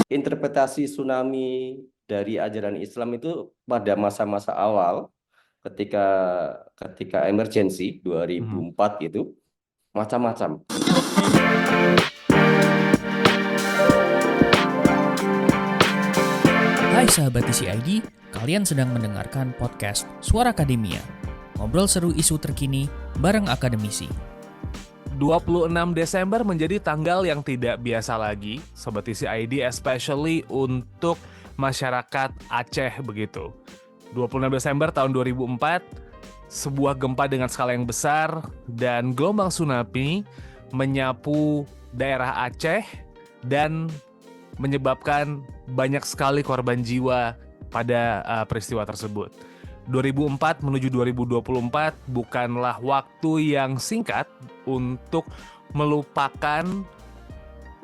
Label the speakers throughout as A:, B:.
A: Interpretasi tsunami dari ajaran Islam itu pada masa-masa awal ketika ketika emergensi
B: Mhm.
A: 2004 itu macam-macam.
C: Hai sahabat TCID, kalian sedang mendengarkan podcast Suara Akademia. Ngobrol seru isu terkini bareng akademisi.
B: 26 Desember menjadi tanggal yang tidak biasa lagi, Sobat TCID, especially untuk masyarakat Aceh begitu. 26 Desember tahun 2004, sebuah gempa dengan skala yang besar dan gelombang tsunami menyapu daerah Aceh dan menyebabkan banyak sekali korban jiwa pada peristiwa tersebut. 2004 menuju 2024 bukanlah waktu yang singkat untuk melupakan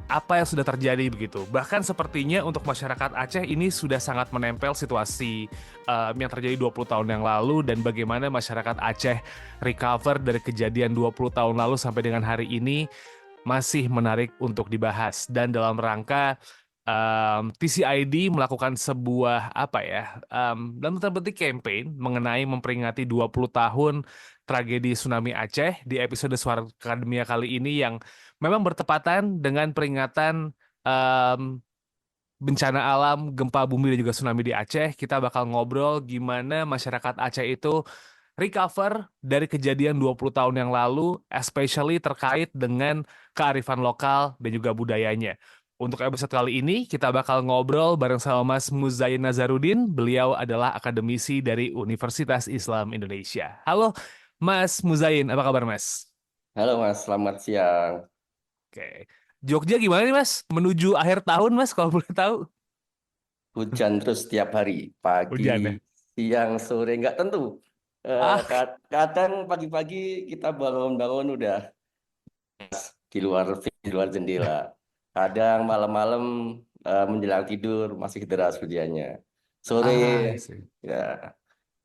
B: apa yang sudah terjadi begitu. Bahkan sepertinya untuk masyarakat Aceh ini sudah sangat menempel situasi yang terjadi 20 tahun yang lalu dan bagaimana masyarakat Aceh recover dari kejadian 20 tahun lalu sampai dengan hari ini masih menarik untuk dibahas. Dan dalam rangka TCID melakukan sebuah dalam tanda petik campaign mengenai memperingati 20 tahun tragedi tsunami Aceh di episode Suara Akademia kali ini yang memang bertepatan dengan peringatan em, bencana alam, gempa bumi dan juga tsunami di Aceh. Kita bakal ngobrol gimana masyarakat Aceh itu recover dari kejadian 20 tahun yang lalu, especially terkait dengan kearifan lokal dan juga budayanya. Untuk episode kali ini, kita bakal ngobrol bareng sama Mas Muzain Nazarudin. Beliau adalah akademisi dari Universitas Islam Indonesia. Halo, Mas Muzain. Apa kabar, Mas?
A: Halo Mas, selamat siang.
B: Oke. Jogja gimana nih, Mas? Menuju akhir tahun, Mas, kalau boleh tahu.
A: Hujan terus setiap hari, pagi,
B: Hujan ya?
A: siang, sore, nggak tentu.
B: Ah,
A: Kadang pagi-pagi kita bangun-bangun udah di luar jendela. Kadang malam-malam menjelang tidur masih deras hujannya. Sore
B: sih.
A: ya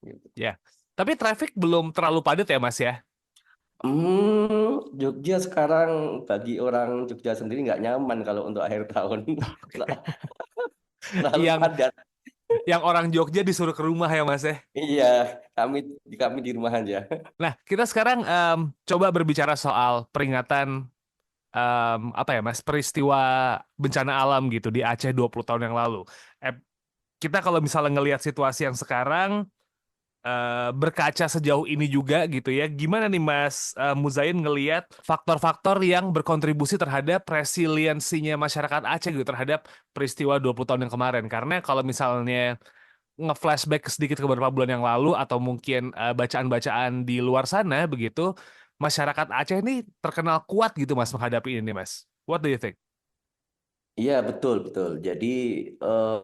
A: gitu.
B: Ya. Tapi traffic belum terlalu padat ya, Mas ya?
A: Jogja sekarang bagi orang Jogja sendiri nggak nyaman kalau untuk akhir tahun. Terlalu
B: Yang
A: padat.
B: yang orang Jogja disuruh ke rumah ya, Mas ya?
A: Iya, kami kami di rumah aja.
B: Nah, kita sekarang coba berbicara soal peringatan Mas, peristiwa bencana alam gitu di Aceh 20 tahun yang lalu. Eh, kita kalau misalnya ngelihat situasi yang sekarang berkaca sejauh ini juga gitu ya. Gimana nih Mas Muzain ngelihat faktor-faktor yang berkontribusi terhadap resiliensinya masyarakat Aceh gitu terhadap peristiwa 20 tahun yang kemarin? Karena kalau misalnya nge-flashback sedikit ke beberapa bulan yang lalu atau mungkin bacaan-bacaan di luar sana begitu, masyarakat Aceh ini terkenal kuat gitu Mas menghadapi ini Mas. What do you think?
A: Iya, betul, betul. Jadi eh,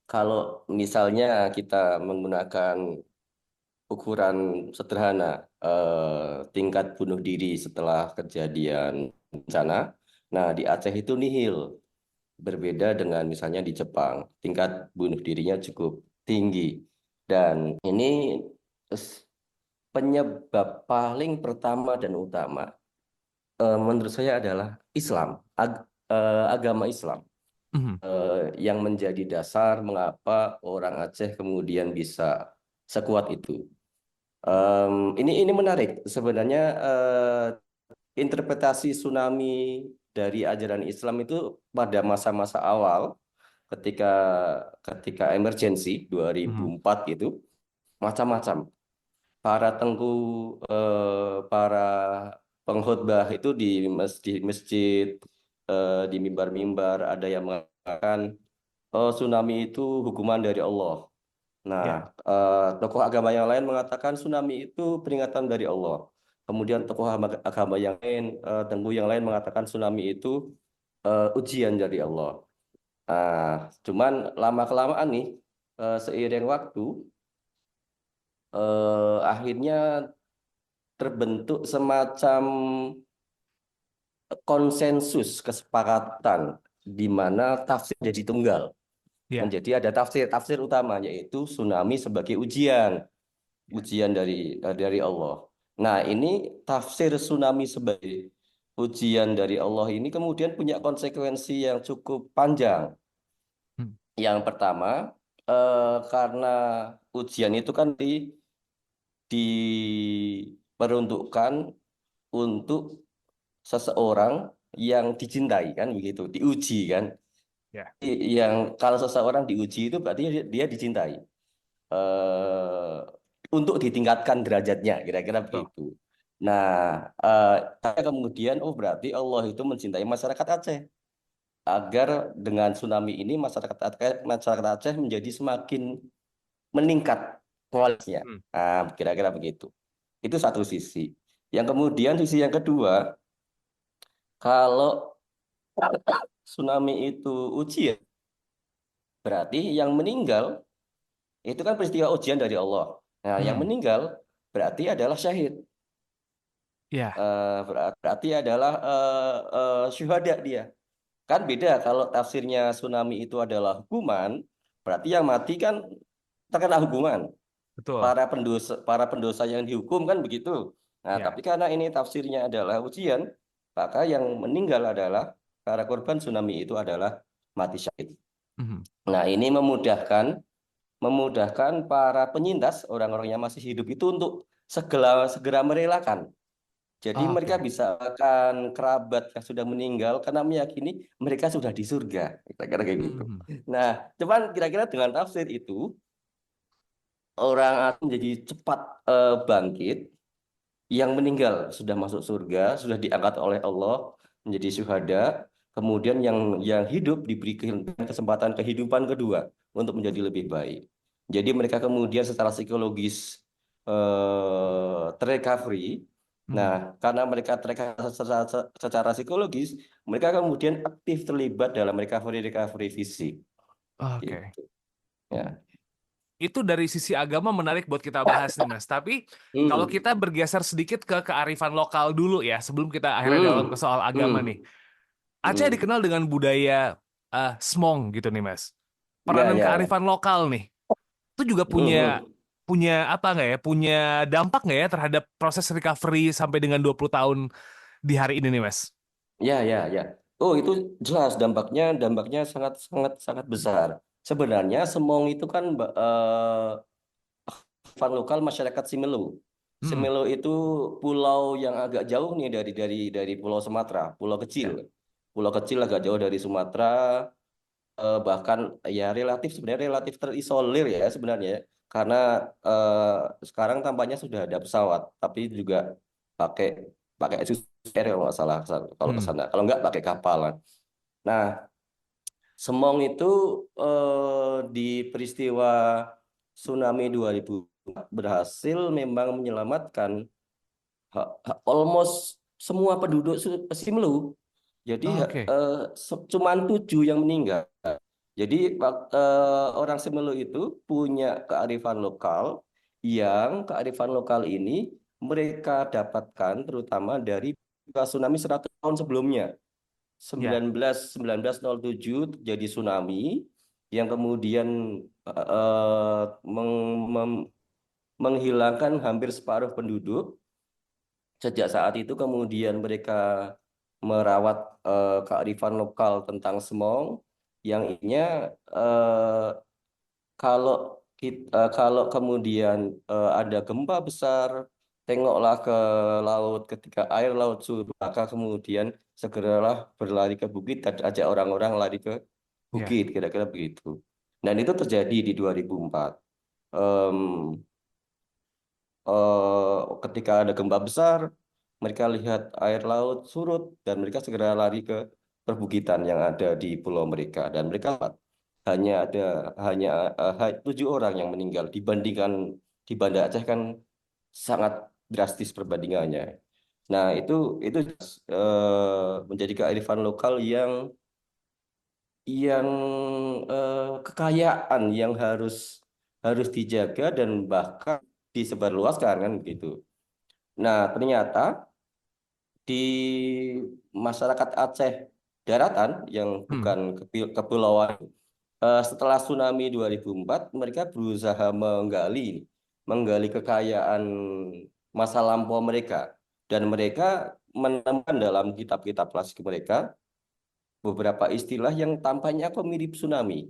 A: kalau misalnya kita menggunakan ukuran sederhana, tingkat bunuh diri setelah kejadian bencana, nah di Aceh itu nihil. Berbeda dengan misalnya di Jepang, tingkat bunuh dirinya cukup tinggi. Dan ini s- penyebab paling pertama dan utama menurut saya adalah Islam, agama Islam
B: Mhm.
A: yang menjadi dasar mengapa orang Aceh kemudian bisa sekuat itu. Ini menarik sebenarnya, interpretasi tsunami dari ajaran Islam itu pada masa-masa awal ketika ketika emergensi
B: Mhm.
A: 2004 itu macam-macam. Para tengku, para pengkhotbah itu di masjid-masjid, di mimbar-mimbar ada yang mengatakan, oh, tsunami itu hukuman dari Allah. Nah,
B: Ya.
A: tokoh agama yang lain mengatakan tsunami itu peringatan dari Allah. Kemudian tokoh agama yang lain, tengku yang lain mengatakan tsunami itu ujian dari Allah. Nah, cuman lama-kelamaan nih, seiring waktu, akhirnya terbentuk semacam konsensus kesepakatan di mana tafsir jadi tunggal.
B: Ya.
A: Menjadi ada tafsir utama yaitu tsunami sebagai ujian, ujian dari Allah. Nah, ini tafsir tsunami sebagai ujian dari Allah ini kemudian punya konsekuensi yang cukup panjang. Yang pertama, karena ujian itu kan diperuntukkan untuk seseorang yang dicintai kan begitu, diuji kan.
B: Ya.
A: Yang kalau seseorang diuji itu berarti dia dicintai. eh untuk ditingkatkan derajatnya, kira-kira
B: Betul.
A: begitu. Nah, kemudian oh berarti Allah itu mencintai masyarakat Aceh agar dengan tsunami ini masyarakat Aceh menjadi semakin meningkat kualitasnya.
B: Hmm.
A: Nah, kira-kira begitu. Itu satu sisi. Yang kemudian sisi yang kedua, kalau tsunami itu ujian, berarti yang meninggal itu kan peristiwa ujian dari Allah. Nah, yang
B: Hmm.
A: meninggal berarti adalah syahid.
B: Ya,
A: Berarti adalah syuhada dia. Kan beda kalau tafsirnya tsunami itu adalah hukuman, berarti yang mati kan terkena hukuman.
B: betul.
A: Para pendosa yang dihukum kan begitu. Nah,
B: Ya.
A: tapi karena ini tafsirnya adalah ujian, maka yang meninggal adalah para korban tsunami itu adalah mati syahid.
B: Mhm.
A: Nah, ini memudahkan para penyintas orang-orang yang masih hidup itu untuk segera segera merelakan. Jadi mereka
B: Oke.
A: bisa akan kerabat yang sudah meninggal karena meyakini mereka sudah di surga. Kira-kira kayak gitu.
B: Mhm.
A: Nah, cuman kira-kira dengan tafsir itu orang akan menjadi cepat bangkit, yang meninggal sudah masuk surga, sudah diangkat oleh Allah menjadi syuhada, kemudian yang hidup diberi kesempatan kehidupan kedua untuk menjadi lebih baik. Jadi mereka kemudian secara psikologis terrecovery.
B: Mhm.
A: Nah, karena mereka terrecovery secara psikologis, mereka kemudian aktif terlibat dalam recovery recovery fisik.
B: Oke.
A: Gitu. Ya.
B: Itu dari sisi agama menarik buat kita bahas nih Mas. Tapi kalau
A: Hmm.
B: kita bergeser sedikit ke kearifan lokal dulu ya, sebelum kita akhirnya dalam ke
A: Hmm.
B: soal agama nih.
A: Hmm.
B: Aceh
A: Hmm.
B: dikenal dengan budaya smong gitu nih Mas.
A: Ya,
B: Peranan
A: ya, ya.
B: kearifan lokal nih, itu juga punya
A: Hmm.
B: punya apa nggak ya? Punya dampak nggak ya terhadap proses recovery sampai dengan 20 tahun di hari ini nih Mas?
A: Ya, ya, ya. Oh, itu jelas dampaknya sangat sangat sangat besar. Sebenarnya Semong itu kan kearifan lokal masyarakat Simelu.
B: Hmm.
A: Simelu itu pulau yang agak jauh nih dari Pulau Sumatera, pulau kecil.
B: Ya.
A: Pulau kecil agak jauh dari Sumatera, bahkan ya sebenarnya relatif terisolir ya sebenarnya. Karena sekarang tampaknya sudah ada pesawat, tapi juga pakai pakai air kalau nggak salah kalau ke
B: Hmm.
A: sana. Kalau nggak pakai kapal. Nah, Semong itu di peristiwa tsunami 2004 berhasil memang menyelamatkan almost semua penduduk Simelu. Jadi
B: Oke.
A: cuman 7 yang meninggal. Jadi orang Simelu itu punya kearifan lokal ini mereka dapatkan terutama dari tsunami 100 tahun sebelumnya.
B: Ya.
A: 1907 terjadi tsunami yang kemudian menghilangkan hampir separuh penduduk. Sejak saat itu kemudian mereka merawat kearifan lokal tentang Semong yang ininya eh, kalau kemudian ada gempa besar, tengoklah ke laut ketika air laut surut, maka kemudian segeralah berlari ke bukit dan ajak orang-orang lari ke
B: Ya.
A: bukit, kira-kira begitu. Dan itu terjadi di 2004. Em, Ketika ada gempa besar, mereka lihat air laut surut dan mereka segera lari ke perbukitan yang ada di pulau mereka dan mereka hanya ada hanya 7 orang yang meninggal dibandingkan di Banda Aceh kan sangat drastis perbandingannya. Nah, itu menjadi kearifan lokal yang kekayaan yang harus harus dijaga dan bahkan disebarluaskan kan gitu. Nah, ternyata di masyarakat Aceh daratan yang
B: Hmm.
A: bukan kepulauan, setelah tsunami 2004 mereka berusaha menggali kekayaan masa lampau mereka dan mereka menemukan dalam kitab-kitab klasik mereka beberapa istilah yang tampaknya kok mirip tsunami.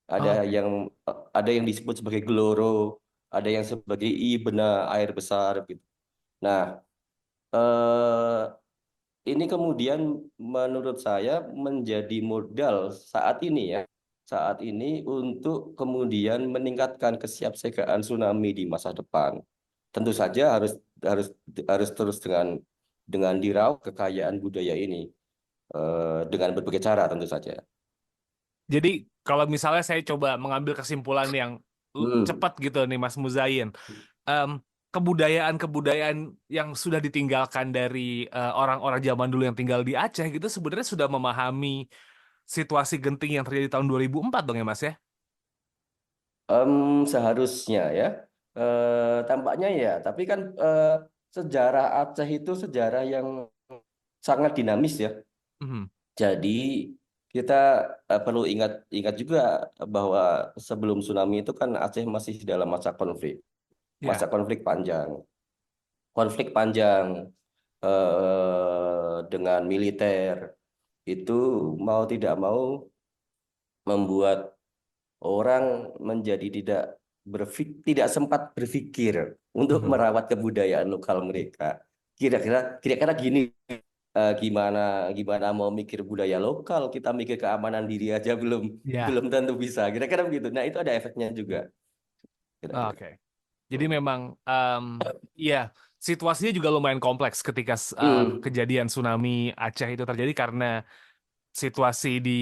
A: Ada
B: Oke.
A: yang disebut sebagai Gloro, ada yang sebagai Ibna air besar gitu. Nah, eh, ini kemudian menurut saya menjadi modal saat ini untuk kemudian meningkatkan kesiapsiagaan tsunami di masa depan. Tentu saja harus harus harus terus dengan dirawat kekayaan budaya ini dengan berbagai cara tentu saja.
B: Jadi kalau misalnya saya coba mengambil kesimpulan yang
A: Hmm.
B: cepat gitu nih Mas Muzain, em, kebudayaan-kebudayaan yang sudah ditinggalkan dari orang-orang zaman dulu yang tinggal di Aceh gitu sebenarnya sudah memahami situasi genting yang terjadi tahun 2004 dong ya Mas ya?
A: Seharusnya ya. Tampaknya ya, tapi kan sejarah Aceh itu sejarah yang sangat dinamis ya.
B: Mhm.
A: Jadi kita perlu ingat ingat juga bahwa sebelum tsunami itu kan Aceh masih dalam masa
B: Ya.
A: konflik panjang, dengan militer itu mau tidak mau membuat orang menjadi tidak sempat berpikir untuk
B: Mhm.
A: merawat kebudayaan lokal mereka. Kira-kira gini, gimana gimana mau mikir budaya lokal, kita mikir keamanan diri aja belum
B: Ya.
A: belum tentu bisa. Kira-kira begitu. Nah, itu ada efeknya juga. Kira-kira.
B: Oke. Jadi memang ya situasinya juga lumayan kompleks ketika
A: Hmm,
B: kejadian tsunami Aceh itu terjadi karena situasi di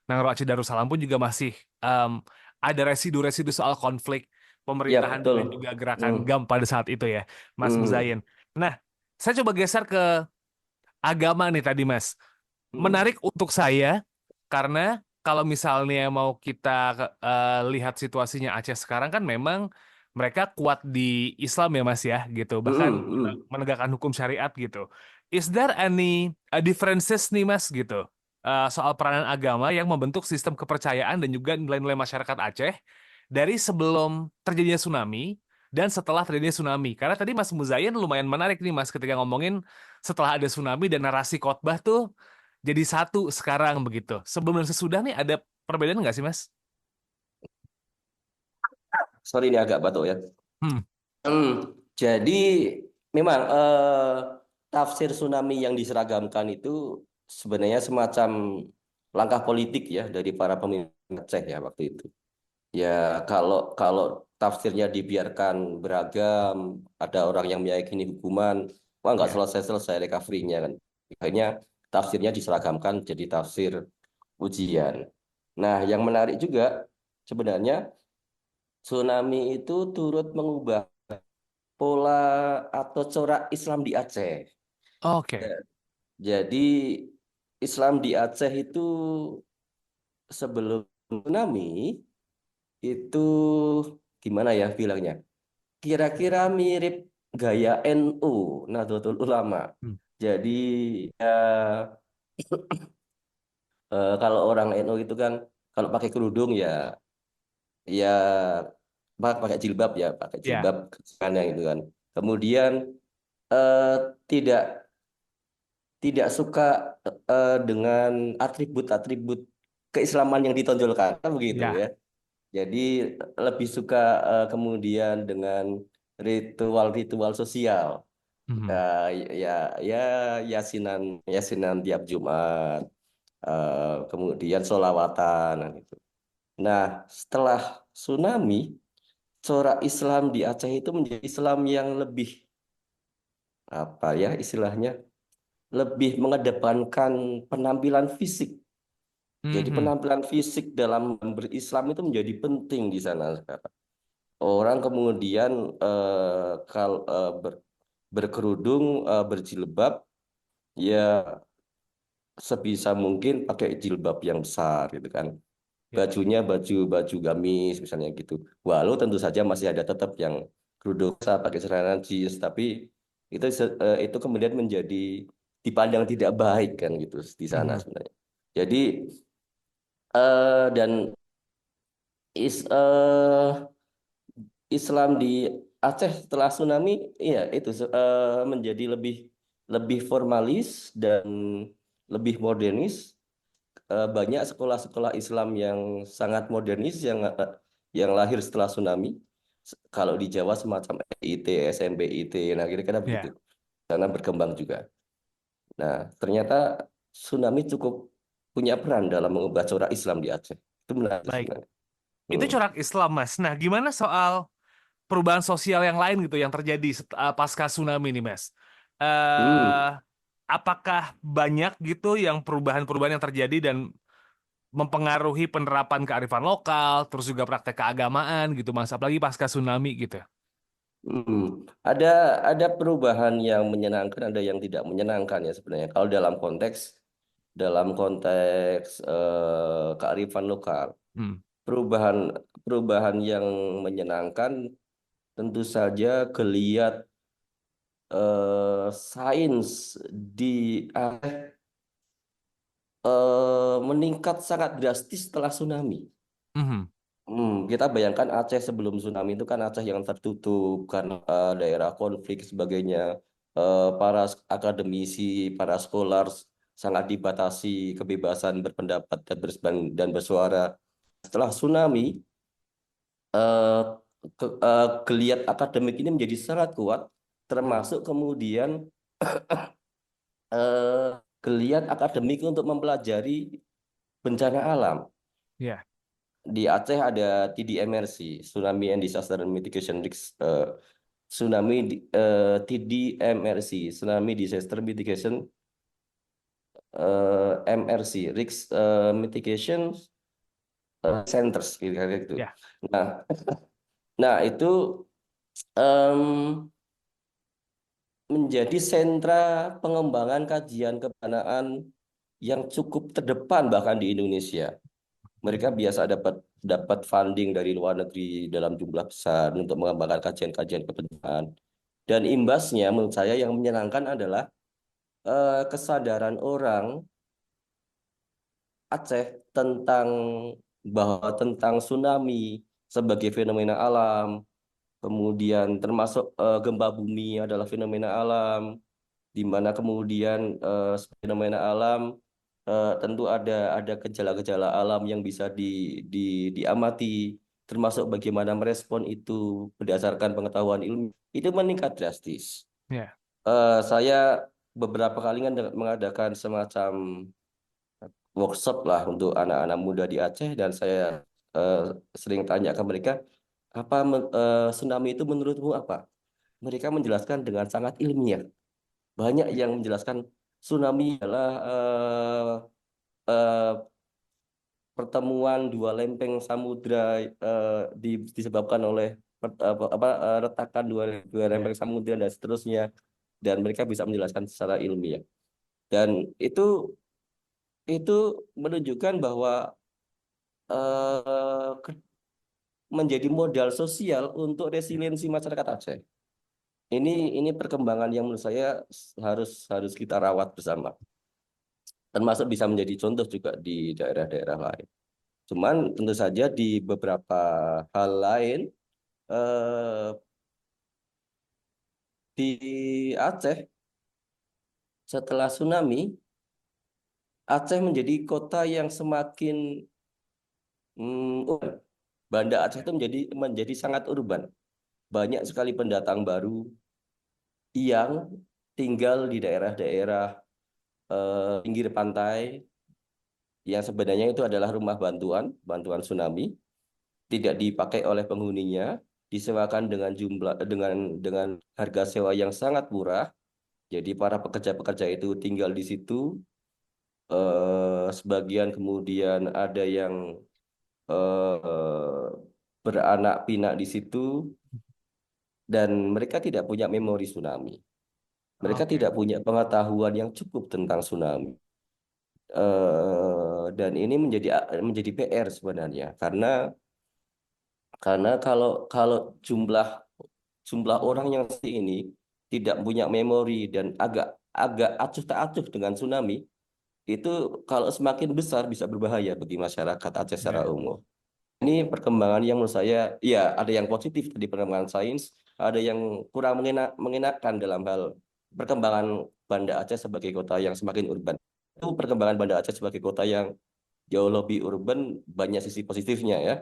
B: Nangro Aceh Darussalam pun juga masih em, ada residu-residu soal konflik
A: ya
B: pemerintahan dengan
A: betul.
B: juga gerakan
A: Hmm,
B: GAM pada saat itu ya, Mas
A: hmm,
B: Muzain. Nah, saya coba geser ke agama nih tadi, Mas.
A: hmm,
B: Menarik untuk saya karena kalau misalnya mau kita lihat situasinya Aceh sekarang kan memang mereka kuat di Islam ya Mas ya gitu, bahkan
A: hmm, hmm.
B: menegakkan hukum syariat gitu. Is there any differences nih Mas gitu soal peranan agama yang membentuk sistem kepercayaan dan juga nilai-nilai masyarakat Aceh dari sebelum terjadinya tsunami dan setelah terjadinya tsunami? Karena tadi Mas Muzayan lumayan menarik nih Mas ketika ngomongin setelah ada tsunami dan narasi khotbah tuh jadi satu sekarang begitu. Sebelum dan sesudah nih ada perbedaan nggak sih, Mas?
A: Sorry ini agak batuk ya.
B: Hmm,
A: Hmm, jadi memang tafsir tsunami yang diseragamkan itu sebenarnya semacam langkah politik ya dari para pemimpin Aceh ya waktu itu. Ya kalau kalau tafsirnya dibiarkan beragam, ada orang yang meyakini hukuman, wah nggak
B: ya.
A: selesai-selesai recovery-nya kan. Akhirnya tafsirnya diseragamkan jadi tafsir ujian. Nah, yang menarik juga sebenarnya tsunami itu turut mengubah pola atau corak Islam di Aceh.
B: Oke.
A: Ya, jadi Islam di Aceh itu sebelum tsunami itu gimana ya bilangnya? Kira-kira mirip gaya NU, Nahdlatul Ulama.
B: Hmm,
A: Jadi ya, kalau orang NU itu kan kalau pakai kerudung ya pakai jilbab ya, pakai
B: ya.
A: jilbab kan yang itu kan. Kemudian eh, tidak tidak suka dengan atribut-atribut keislaman yang ditonjolkan, kan begitu
B: Ya.
A: ya. Jadi lebih suka kemudian dengan ritual-ritual sosial.
B: Mhm.
A: Eh, ya, ya, yasinan, yasinan tiap Jumat, kemudian sholawatan, gitu. Nah, setelah tsunami, corak Islam di Aceh itu menjadi Islam yang lebih apa ya istilahnya, lebih mengedepankan penampilan fisik. Jadi
B: Mhm.
A: penampilan fisik dalam berislam itu menjadi penting di sana sekarang. Orang kemudian berkerudung, berjilbab, ya sebisa mungkin pakai jilbab yang besar gitu kan.
B: Ya.
A: Bajunya baju gamis misalnya gitu. Walau tentu saja masih ada tetap yang kerudung besar pakai celana jeans, tapi itu kemudian menjadi dipandang tidak baik kan gitu di sana
B: Mhm.
A: sebenarnya. Jadi dan is, Islam di Aceh setelah tsunami, iya itu menjadi lebih lebih formalis dan lebih modernis banyak sekolah-sekolah Islam yang sangat modernis yang lahir setelah tsunami. Kalau di Jawa semacam IT, SMPIT, nah kira-kira begitu.
B: Ya,
A: Karena berkembang juga. Nah, ternyata tsunami cukup punya peran dalam mengubah corak Islam di Aceh. Itu menarik
B: baik.
A: sebenarnya.
B: Itu
A: Hmm.
B: corak Islam, Mas. Nah, gimana soal perubahan sosial yang lain gitu yang terjadi pasca tsunami nih, Mas?
A: Hmm.
B: eh Apakah banyak gitu yang perubahan-perubahan yang terjadi dan mempengaruhi penerapan kearifan lokal, terus juga praktek keagamaan gitu, Mas? Apalagi pasca tsunami gitu.
A: Hmm. Ada perubahan yang menyenangkan, ada yang tidak menyenangkan ya sebenarnya. Kalau dalam konteks kearifan lokal,
B: Hmm.
A: perubahan perubahan yang menyenangkan tentu saja geliat sains di Aceh meningkat sangat drastis setelah tsunami.
B: Mhm.
A: Kita bayangkan Aceh sebelum tsunami itu kan Aceh yang tertutup karena daerah konflik sebagainya. Para akademisi, para scholars sangat dibatasi kebebasan berpendapat dan bersuara. Setelah tsunami, eh, geliat akademik ini menjadi sangat kuat,
B: Mhm.
A: termasuk kemudian eh, geliat akademik untuk mempelajari bencana alam.
B: Ya.
A: Di Aceh ada TDMRC, Tsunami and Disaster Mitigation Risk, TDMRC, Tsunami Disaster Mitigation MRC, Risk Mitigation Centers, kira-kira gitu.
B: Ya.
A: Nah, nah itu em, menjadi sentra pengembangan kajian kebencanaan yang cukup terdepan bahkan di Indonesia. Mereka biasa dapat dapat funding dari luar negeri dalam jumlah besar untuk mengembangkan kajian-kajian kebencanaan. Dan imbasnya menurut saya yang menyenangkan adalah kesadaran orang Aceh tentang tsunami sebagai fenomena alam, kemudian termasuk gempa bumi adalah fenomena alam, di mana kemudian fenomena alam tentu ada gejala-gejala alam yang bisa di, diamati, termasuk bagaimana merespon itu berdasarkan pengetahuan ilmu itu meningkat drastis.
B: Ya.
A: Saya beberapa kali kan mengadakan semacam workshop lah untuk anak-anak muda di Aceh dan saya eh, sering tanya ke mereka tsunami itu menurutmu apa? Mereka menjelaskan dengan sangat ilmiah. Banyak yang menjelaskan tsunami adalah eh, pertemuan dua lempeng samudra disebabkan oleh retakan dua
B: Ya.
A: lempeng samudra dan seterusnya, dan mereka bisa menjelaskan secara ilmiah, dan itu itu menunjukkan bahwa eh, menjadi modal sosial untuk resiliensi masyarakat Aceh. Ini perkembangan yang menurut saya harus harus kita rawat bersama, termasuk bisa menjadi contoh juga di daerah-daerah lain. Cuman tentu saja di beberapa hal lain eh, di Aceh setelah tsunami, Aceh menjadi kota yang semakin urban. Banda Aceh itu menjadi sangat urban. Banyak sekali pendatang baru yang tinggal di daerah-daerah pinggir pantai yang sebenarnya itu adalah rumah bantuan tsunami, tidak dipakai oleh penghuninya, disewakan dengan harga sewa yang sangat murah. Jadi para pekerja-pekerja itu tinggal di situ, sebagian kemudian ada yang eh, beranak pinak di situ, dan mereka tidak punya memori tsunami. Mereka
B: Oke.
A: tidak punya pengetahuan yang cukup tentang tsunami. Dan ini menjadi PR sebenarnya, karena kalau kalau jumlah jumlah orang yang seperti ini tidak punya memori dan agak agak acuh tak acuh dengan tsunami, itu kalau semakin besar bisa berbahaya bagi masyarakat Aceh secara
B: Ya.
A: umum. Ini perkembangan yang menurut saya, ya ada yang positif di perkembangan sains, ada yang kurang mengenakan dalam hal perkembangan Banda Aceh sebagai kota yang semakin urban. Itu perkembangan Banda Aceh sebagai kota yang jauh lebih urban, banyak sisi positifnya ya.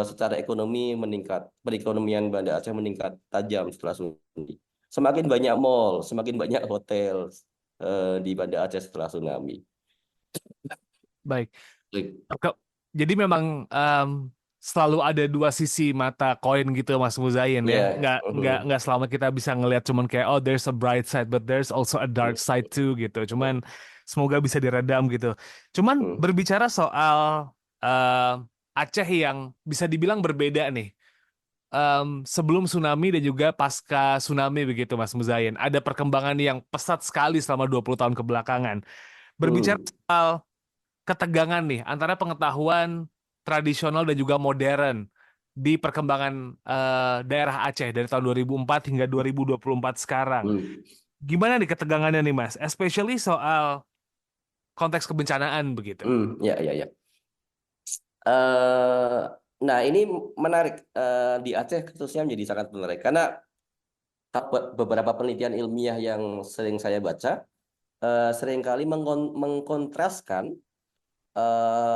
A: Secara ekonomi meningkat, perekonomian Banda Aceh meningkat tajam setelah tsunami. Semakin banyak mall, semakin banyak hotel di Banda Aceh setelah tsunami.
B: Baik. Jadi memang selalu ada dua sisi mata koin gitu Mas Muzain ya.
A: Ya,
B: Nggak selama kita bisa ngelihat cuman kayak oh there's a bright side but there's also a dark side too gitu. Cuman semoga bisa diredam gitu. Cuman berbicara soal Aceh yang bisa dibilang berbeda nih. Sebelum tsunami dan juga pasca tsunami begitu Mas Muzain. Ada perkembangan yang pesat sekali selama 20 tahun kebelakangan. Berbicara soal ketegangan nih antara pengetahuan tradisional dan juga modern di perkembangan daerah Aceh dari tahun 2004 hingga 2024 sekarang. Gimana nih ketegangannya nih Mas? Especially soal konteks kebencanaan begitu.
A: Ya, ya, ya. Eh, nah, ini menarik. Di Aceh khususnya menjadi sangat menarik karena beberapa penelitian ilmiah yang sering saya baca seringkali mengkontraskan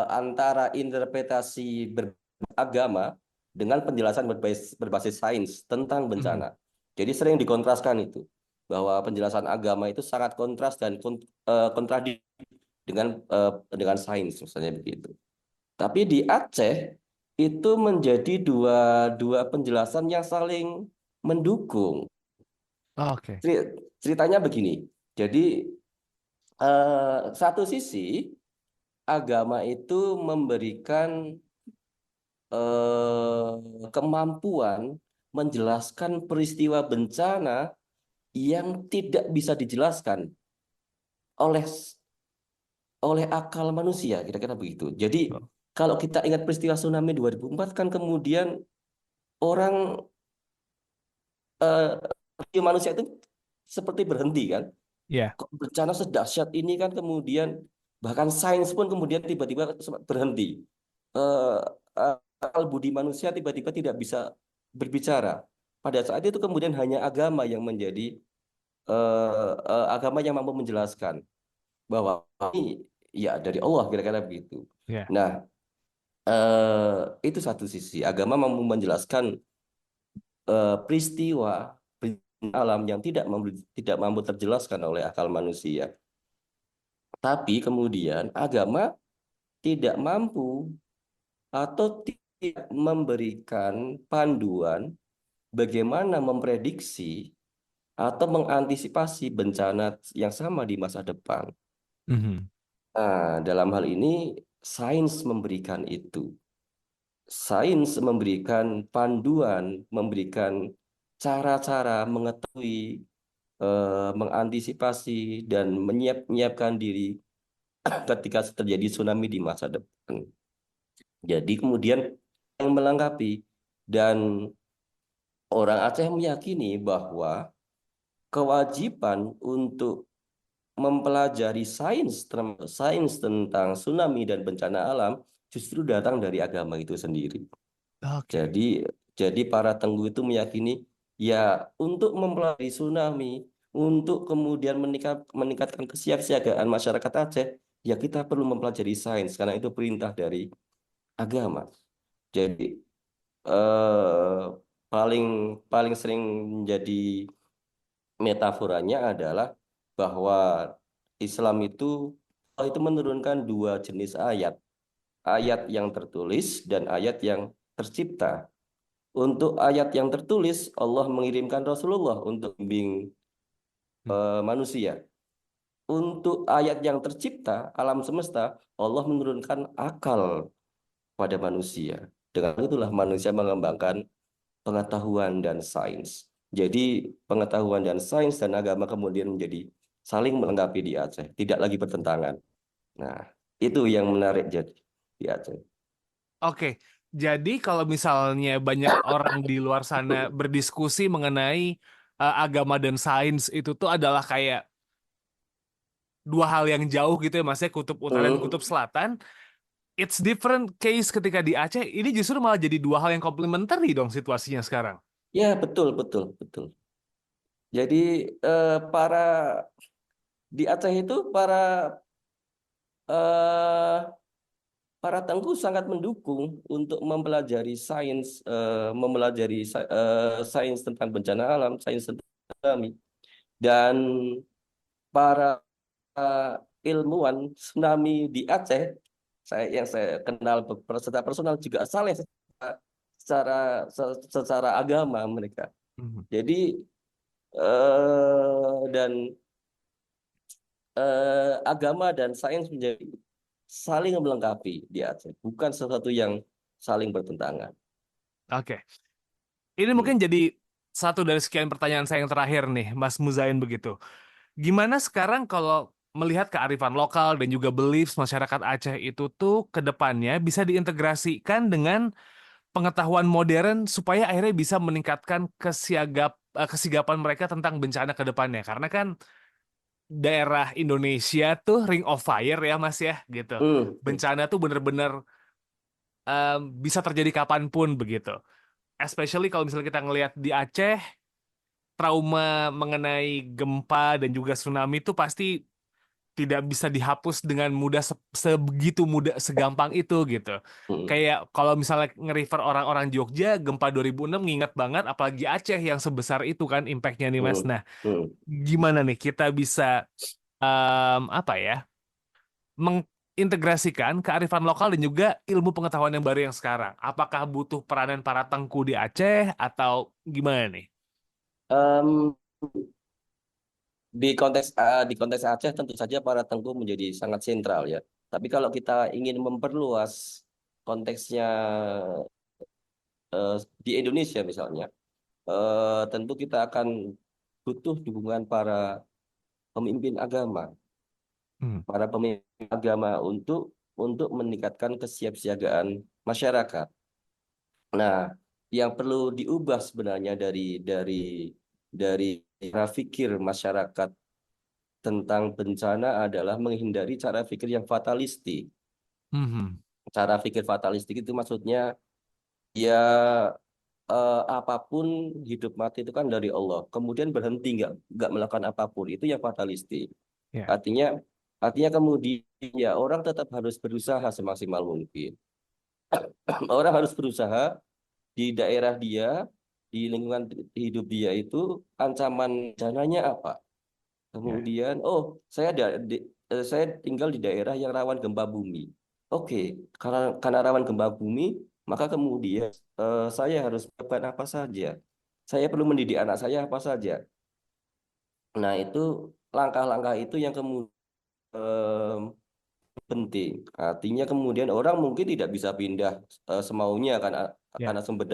A: antara interpretasi beragama dengan penjelasan berbasis sains tentang bencana. Jadi sering dikontraskan itu bahwa penjelasan agama itu sangat kontras dan kontradiktif dengan sains misalnya begitu. Tapi di Aceh itu menjadi dua penjelasan yang saling mendukung.
B: Oke.
A: Ceritanya begini. Jadi satu sisi agama itu memberikan kemampuan menjelaskan peristiwa bencana yang tidak bisa dijelaskan oleh oleh akal manusia, kira-kira begitu. Jadi kalau kita ingat peristiwa tsunami 2004 kan kemudian orang manusia itu seperti berhenti kan.
B: Ya.
A: Kok bencana sedahsyat ini kan kemudian bahkan sains pun kemudian tiba-tiba berhenti. Eh, Akal budi manusia tiba-tiba tidak bisa berbicara. Pada saat itu kemudian hanya agama yang menjadi agama yang mampu menjelaskan bahwa ini ya dari Allah kira-kira begitu.
B: Ya.
A: Nah, itu satu sisi agama mampu menjelaskan peristiwa alam yang tidak mampu terjelaskan oleh akal manusia. Tapi kemudian agama tidak mampu atau tidak memberikan panduan bagaimana memprediksi atau mengantisipasi bencana yang sama di masa depan. Nah, dalam hal ini sains memberikan itu. Sains memberikan panduan, memberikan cara-cara mengetahui, mengantisipasi dan menyiapkan diri ketika terjadi tsunami di masa depan. Jadi kemudian yang melengkapi dan orang Aceh meyakini bahwa kewajiban untuk mempelajari sains tentang tsunami dan bencana alam justru datang dari agama itu sendiri.
B: Oke.
A: Jadi para tenggu itu meyakini ya untuk mempelajari tsunami, untuk kemudian meningkatkan kesiapsiagaan masyarakat Aceh, ya kita perlu mempelajari sains karena itu perintah dari agama. Jadi eh, paling paling sering menjadi metaforanya adalah bahwa Islam itu menurunkan dua jenis ayat, ayat yang tertulis dan ayat yang tercipta. Untuk ayat yang tertulis, Allah mengirimkan Rasulullah untuk membimbing manusia. Untuk ayat yang tercipta, alam semesta, Allah menurunkan akal pada manusia. Dengan itulah manusia mengembangkan pengetahuan dan sains. Jadi pengetahuan dan sains dan agama kemudian menjadi saling melengkapi di Aceh, tidak lagi bertentangan. Nah, itu yang menarik jadi di Aceh.
B: Oke, jadi kalau misalnya banyak orang di luar sana berdiskusi mengenai agama dan sains itu tuh adalah kayak dua hal yang jauh gitu ya, maksudnya kutub utara dan kutub selatan. It's different case ketika di Aceh, ini justru malah jadi dua hal yang komplementari dong situasinya sekarang.
A: Ya, betul, betul, betul. Jadi para di Aceh itu para eh, para tengku sangat mendukung untuk mempelajari sains tentang bencana alam, sains tentang tsunami, dan para ilmuwan tsunami di Aceh, yang saya kenal secara personal juga saleh secara agama mereka.
B: Mhm.
A: Jadi dan agama dan sains menjadi saling melengkapi di Aceh, bukan sesuatu yang saling bertentangan.
B: Oke. Ini
A: Hmm.
B: mungkin jadi satu dari sekian pertanyaan saya yang terakhir nih, Mas Muzain begitu. Gimana sekarang kalau melihat kearifan lokal dan juga beliefs masyarakat Aceh itu tuh ke depannya bisa diintegrasikan dengan pengetahuan modern supaya akhirnya bisa meningkatkan kesigapan mereka tentang bencana ke depannya. Karena kan daerah Indonesia tuh ring of fire ya Mas ya gitu.
A: Hmm.
B: Bencana tuh bener-bener bisa terjadi kapanpun begitu. Especially kalau misalnya kita ngelihat di Aceh, trauma mengenai gempa dan juga tsunami itu pasti tidak bisa dihapus dengan mudah sebegitu mudah segampang itu gitu.
A: Hmm.
B: Kayak kalau misalnya nge-refer orang-orang Jogja gempa 2006 nginget banget apalagi Aceh yang sebesar itu kan impactnya nih Mas.
A: Hmm.
B: Nah,
A: Hmm.
B: gimana nih kita bisa apa ya mengintegrasikan kearifan lokal dan juga ilmu pengetahuan yang baru yang sekarang? Apakah butuh peranan para tengku di Aceh atau gimana nih?
A: Em, di konteks Aceh tentu saja para tengku menjadi sangat sentral ya. Tapi kalau kita ingin memperluas konteksnya di Indonesia misalnya, tentu kita akan butuh dukungan pemimpin agama,
B: Hmm.
A: para pemimpin agama untuk meningkatkan kesiapsiagaan masyarakat. Nah, yang perlu diubah sebenarnya dari cara pikir masyarakat tentang bencana adalah menghindari cara pikir yang fatalistik.
B: Hmm.
A: Cara pikir fatalistik itu maksudnya ya apapun hidup mati itu kan dari Allah. Kemudian berhenti nggak melakukan apapun itu yang fatalistik.
B: Ya.
A: Artinya artinya kemudian ya orang tetap harus berusaha semaksimal mungkin. Orang harus berusaha di daerah dia, di lingkungan hidup dia itu ancaman dananya apa.
B: Ya.
A: Kemudian, oh saya tinggal di daerah yang rawan gempa bumi. Oke, karena rawan gempa bumi, maka kemudian saya harus melakukan apa saja. Saya perlu mendidik anak saya apa saja. Nah, itu langkah-langkah itu yang kemudian penting. Artinya kemudian orang mungkin tidak bisa pindah semaunya
B: Ya.
A: karena sumber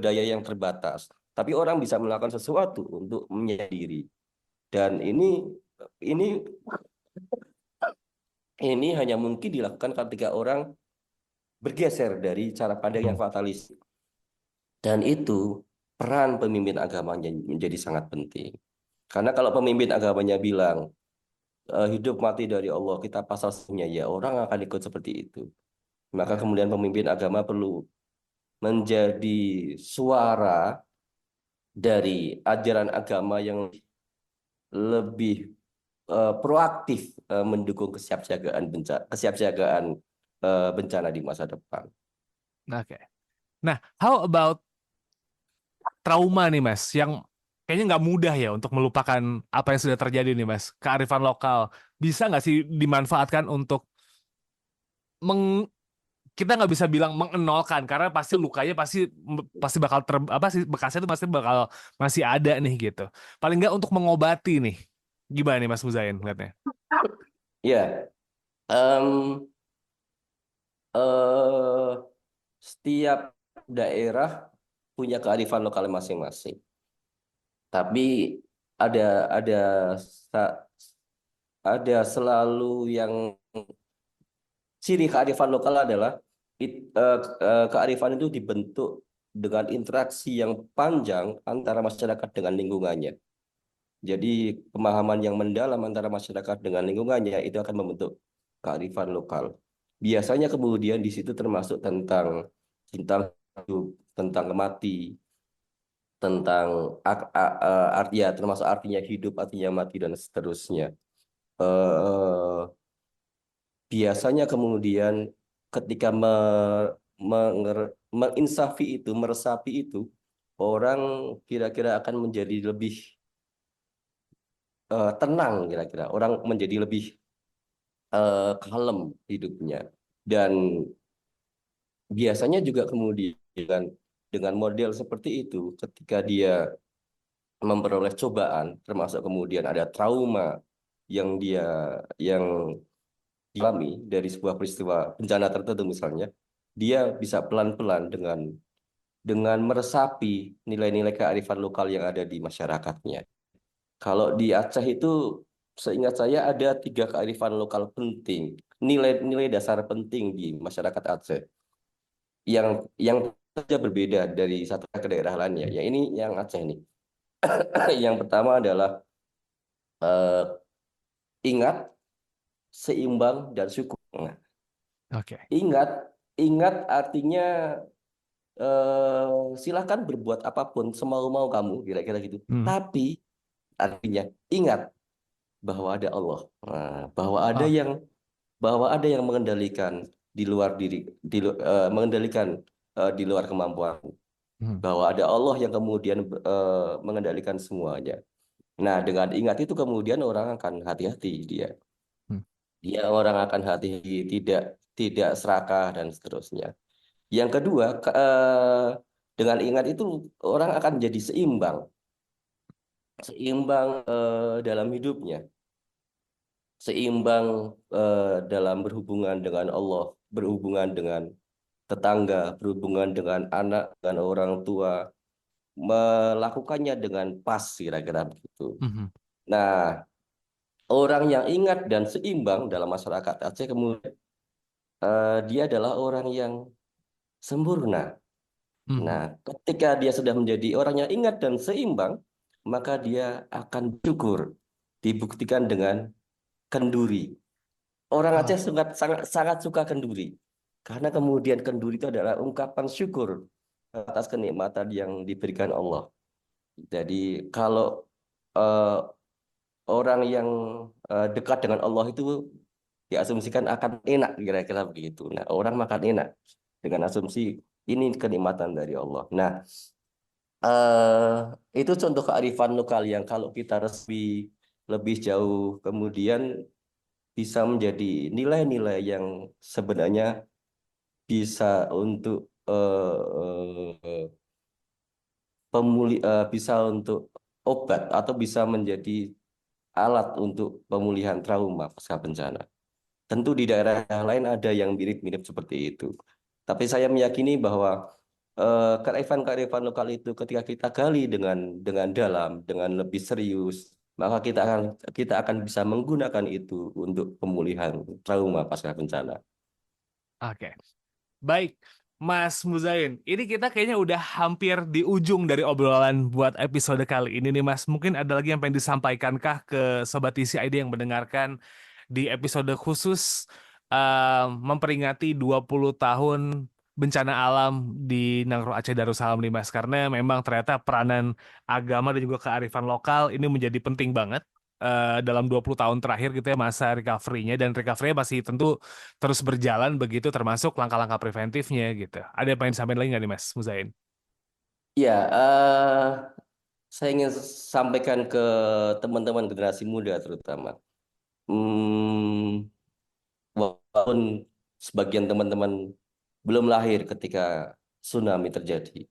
A: daya yang terbatas. Tapi orang bisa melakukan sesuatu untuk menyendiri. Dan ini ini hanya mungkin dilakukan ketika orang bergeser dari cara pandang
B: Hmm.
A: yang fatalis. Dan itu peran pemimpin agamanya menjadi sangat penting. Karena kalau pemimpin agamanya bilang hidup mati dari Allah, kita pasal sesungguhnya, ya orang akan ikut seperti itu. Maka
B: Ya.
A: kemudian pemimpin agama perlu menjadi suara dari ajaran agama yang lebih proaktif mendukung kesiapsiagaan bencana di masa depan.
B: Oke. Nah, how about trauma nih Mas, yang kayaknya nggak mudah ya untuk melupakan apa yang sudah terjadi nih Mas. Kearifan lokal bisa nggak sih dimanfaatkan untuk meng kita nggak bisa bilang mengenolkan karena pasti lukanya pasti pasti bakal apa sih bekasnya itu pasti bakal masih ada nih gitu. Paling nggak untuk mengobati nih. Gimana nih Mas Muzain ngeliatnya?
A: Ya, em, eh, setiap daerah punya kearifan lokal masing-masing. Tapi ada sa- ada selalu yang ciri kearifan lokal adalah kearifan itu dibentuk dengan interaksi yang panjang antara masyarakat dengan lingkungannya. Jadi pemahaman yang mendalam antara masyarakat dengan lingkungannya itu akan membentuk kearifan lokal. Biasanya kemudian di situ termasuk tentang hidup, tentang mati, tentang ya termasuk artinya hidup, artinya mati dan seterusnya. Biasanya kemudian ketika menginsafi itu, meresapi itu, orang kira-kira akan menjadi lebih tenang kira-kira. Orang menjadi lebih kalem hidupnya. Dan biasanya juga kemudian dengan model seperti itu, ketika dia memperoleh cobaan, termasuk kemudian ada trauma yang yang dialami dari sebuah peristiwa bencana tertentu misalnya, dia bisa pelan-pelan dengan meresapi nilai-nilai kearifan lokal yang ada di masyarakatnya. Kalau di Aceh itu, seingat saya ada 3 kearifan lokal penting, nilai-nilai dasar penting di masyarakat Aceh yang saja berbeda dari satu daerah ke daerah lainnya. Ya ini yang Aceh ini. Yang pertama adalah eh, ingat, seimbang, dan syukur. Nah,
B: Oke.
A: ingat, ingat artinya silakan berbuat apapun semau-mau kamu, kira-kira gitu.
B: Hmm.
A: Tapi artinya ingat bahwa ada Allah. Nah,
B: Oh.
A: bahwa ada yang mengendalikan di luar diri, mengendalikan di luar kemampuan.
B: Hmm.
A: Bahwa ada Allah yang kemudian mengendalikan semuanya. Nah, dengan ingat itu kemudian orang akan hati-hati dia.
B: Hmm.
A: Dia orang akan hati-hati, tidak tidak serakah dan seterusnya. Yang kedua, dengan ingat itu orang akan jadi seimbang, seimbang dalam hidupnya, seimbang dalam berhubungan dengan Allah, berhubungan dengan tetangga, berhubungan dengan anak, dengan orang tua, melakukannya dengan pas, kira-kira begitu.
B: Hmm.
A: Nah, orang yang ingat dan seimbang dalam masyarakat Aceh kemudian dia adalah orang yang sempurna.
B: Hmm.
A: Nah, ketika dia sudah menjadi orang yang ingat dan seimbang, maka dia akan bersyukur. Dibuktikan dengan kenduri. Orang Aceh
B: Oh.
A: sangat sangat sangat suka kenduri. Karena kemudian kenduri itu adalah ungkapan syukur atas kenikmatan yang diberikan Allah. Jadi kalau eh, orang yang dekat dengan Allah itu diasumsikan akan enak, kira-kira begitu. Nah, orang makan enak dengan asumsi ini kenikmatan dari Allah. Nah, itu contoh kearifan lokal yang kalau kita resmi lebih jauh kemudian bisa menjadi nilai-nilai yang sebenarnya bisa untuk bisa untuk obat atau bisa menjadi alat untuk pemulihan trauma pasca bencana. Tentu di daerah yang lain ada yang mirip-mirip seperti itu. Tapi saya meyakini bahwa kearifan-kearifan lokal itu ketika kita gali dengan dalam, dengan lebih serius, maka kita akan bisa menggunakan itu untuk pemulihan trauma pasca bencana.
B: Oke. Baik, Mas Muzain. Ini kita kayaknya udah hampir di ujung dari obrolan buat episode kali ini nih, Mas. Mungkin ada lagi yang pengen disampaikankah ke Sobat TCID yang mendengarkan di episode khusus memperingati 20 tahun bencana alam di Nangro Aceh Darussalam nih, Mas. Karena memang ternyata peranan agama dan juga kearifan lokal ini menjadi penting banget dalam 20 tahun terakhir gitu ya masa recovery-nya, dan recovery-nya masih tentu terus berjalan begitu, termasuk langkah-langkah preventifnya gitu. Ada yang pengen disampaikan lagi nggak nih Mas Muzain?
A: Ya, saya ingin sampaikan ke teman-teman generasi muda terutama. Hmm, Walaupun sebagian teman-teman belum lahir ketika tsunami terjadi,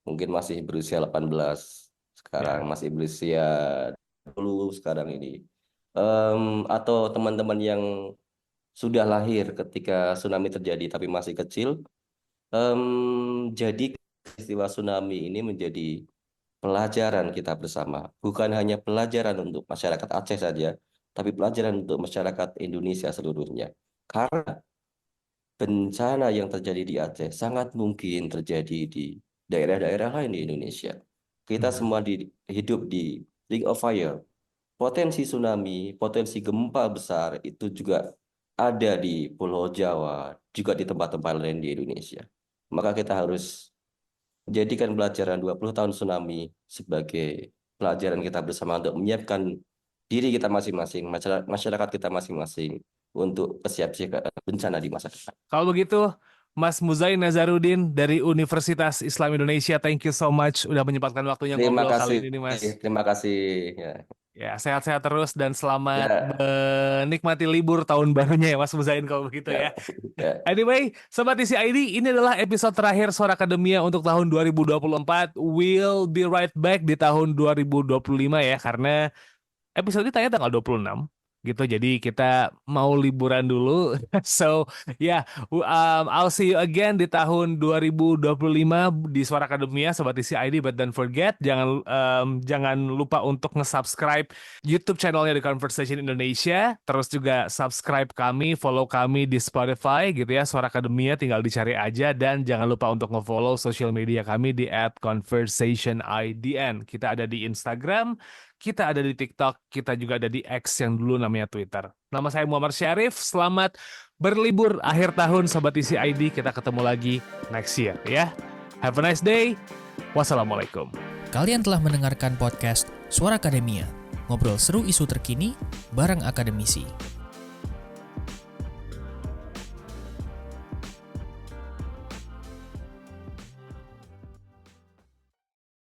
A: mungkin masih berusia 18, sekarang
B: Ya.
A: masih berusia 20 sekarang ini. Atau teman-teman yang sudah lahir ketika tsunami terjadi tapi masih kecil, jadi peristiwa tsunami ini menjadi pelajaran kita bersama. Bukan hanya pelajaran untuk masyarakat Aceh saja, tapi pelajaran untuk masyarakat Indonesia seluruhnya. Karena bencana yang terjadi di Aceh sangat mungkin terjadi di daerah-daerah lain di Indonesia. Kita
B: Mhm.
A: semua hidup di Ring of Fire. Potensi tsunami, potensi gempa besar itu juga ada di Pulau Jawa, juga di tempat-tempat lain di Indonesia. Maka kita harus menjadikan pelajaran 20 tahun tsunami sebagai pelajaran kita bersama untuk menyiapkan diri kita masing-masing, masyarakat kita masing-masing untuk kesiapsiagaan bencana di masa depan.
B: Kalau begitu, Mas Muzain Nazarudin dari Universitas Islam Indonesia, thank you so much udah menyempatkan waktunya
A: Terima
B: ngobrol kali
A: kasih,
B: ini nih Mas.
A: terima kasih. Ya,
B: Ya, sehat-sehat terus dan selamat
A: ya,
B: menikmati libur tahun barunya ya Mas Muzain kalau begitu
A: ya,
B: ya.
A: ya.
B: Anyway, Sobat Isi ID, ini adalah episode terakhir Suara Akademia untuk tahun 2024. We'll be right back di tahun 2025 ya, karena episode ini tayang tanggal 26 gitu. Jadi kita mau liburan dulu. So, yeah, I'll see you again di tahun 2025 di Suara Akademia Sobat Isi ID, but don't forget jangan lupa untuk nge-subscribe YouTube channelnya The Conversation Indonesia, terus juga subscribe kami, follow kami di Spotify gitu ya, Suara Akademia tinggal dicari aja, dan jangan lupa untuk nge-follow social media kami di @conversationidn. Kita ada di Instagram, kita ada di TikTok, kita juga ada di X yang dulu namanya Twitter. Nama saya Muhammad Syarif, selamat berlibur akhir tahun Sobat Isi ID, kita ketemu lagi next year ya. Have a nice day, wassalamualaikum.
C: Kalian telah mendengarkan podcast Suara Akademia, ngobrol seru isu terkini bareng akademisi.